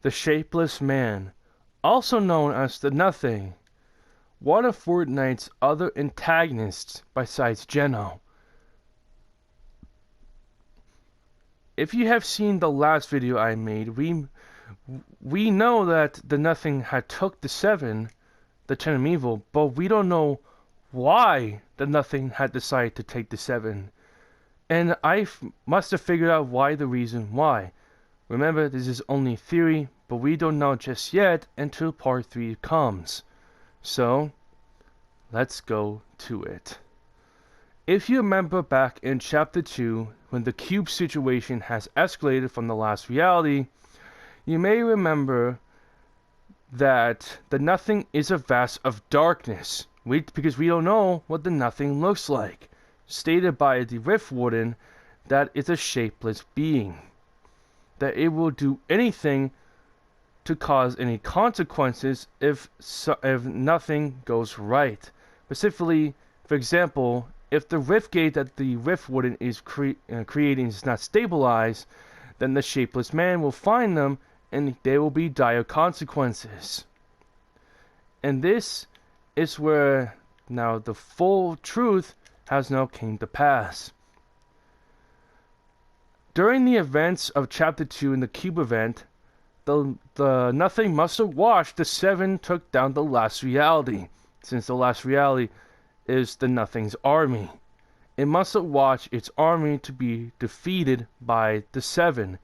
the Shapeless Man, also known as the Nothing, one of Fortnite's other antagonists besides Geno. If you have seen the last video I made, we know that the Nothing had took the 7, the Chen Evil, but we don't know why the Nothing had decided to take the 7. And I must have figured out the reason why. Remember, this is only theory, but we don't know just yet until part 3 comes. So, let's go to it. If you remember back in chapter 2, when the cube situation has escalated from the last reality, you may remember that the Nothing is a vast of darkness, because we don't know what the Nothing looks like, stated by the Rift Warden that it's a shapeless being, that it will do anything to cause any consequences if nothing goes right. Specifically, for example, if the rift gate that the Rift Warden is creating is not stabilized, then the Shapeless Man will find them and there will be dire consequences. And this is where now the full truth has now came to pass. During the events of chapter 2 in the cube event, the Nothing must have watched the 7 took down the last reality, since the last reality is the Nothing's army. It must have watched its army to be defeated by the 7.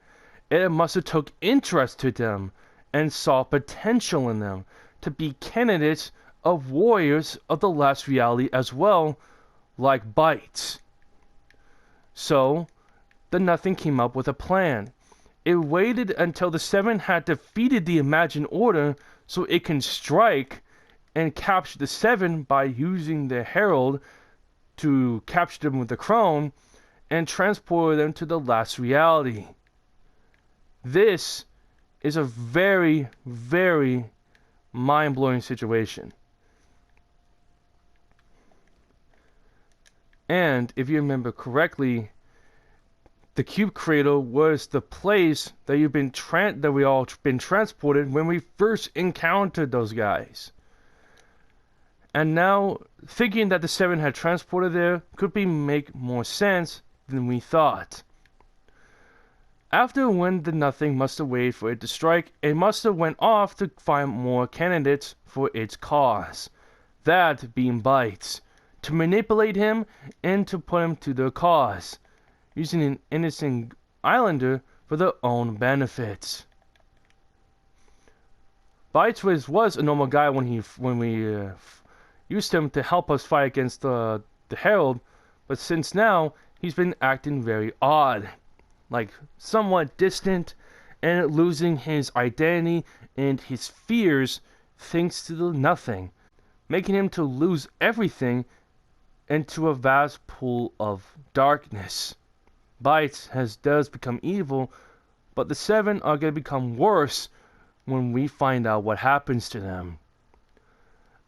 It must have took interest to them and saw potential in them to be candidates of warriors of the last reality as well, like Bites. So, the Nothing came up with a plan. It waited until the 7 had defeated the Imagined Order so it can strike and capture the 7 by using the Herald to capture them with the Chrome and transport them to the last reality. This is a very, very mind-blowing situation. And if you remember correctly, the Cube Cradle was the place that we all been transported when we first encountered those guys. And now, thinking that the 7 had transported there could make more sense than we thought. After when the Nothing must have waited for it to strike, it must have went off to find more candidates for its cause. That being Bites, to manipulate him and to put him to their cause, using an innocent islander for their own benefits. Bites was a normal guy when we used him to help us fight against the Herald, but since now he's been acting very odd, like somewhat distant and losing his identity and his fears thanks to the Nothing, making him to lose everything into a vast pool of darkness. Bites does become evil, but the 7 are going to become worse when we find out what happens to them.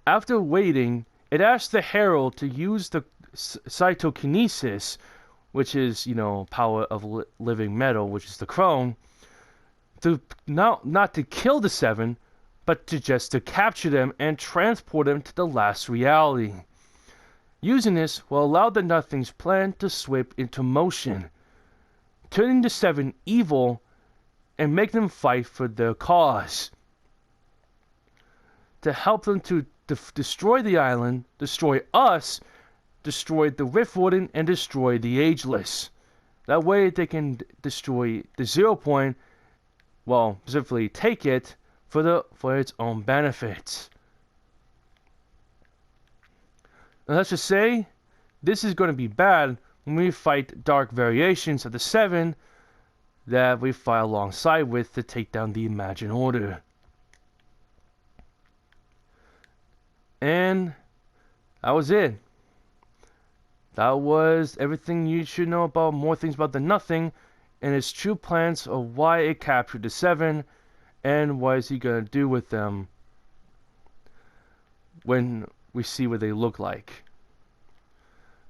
After waiting, it asked the Herald to use the cytokinesis, which is, power of living metal, which is the Chrome, to not to kill the 7, but to capture them and transport them to the last reality. Using this will allow the Nothing's plan to sweep into motion, turning the 7 evil and make them fight for their cause. To help them to destroy the island, destroy us, destroy the Rift Warden, and destroy the Ageless. That way they can destroy the 0 point, specifically take it for its own benefits. Now let's just say, this is going to be bad when we fight dark variations of the 7 that we fight alongside with to take down the Imagined Order. And that was it. That was everything you should know about more things about the Nothing and its true plans of why it captured the 7 and what is he going to do with them when we see what they look like.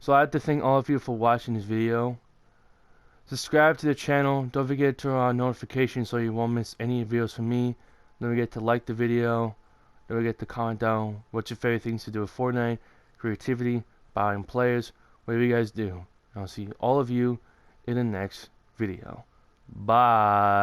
So I have to thank all of you for watching this video. Subscribe to the channel. Don't forget to turn on notifications so you won't miss any videos from me. Don't forget to like the video. Don't forget to comment down what's your favorite things to do with Fortnite, creativity, buying players, whatever you guys do. I'll see all of you in the next video. Bye.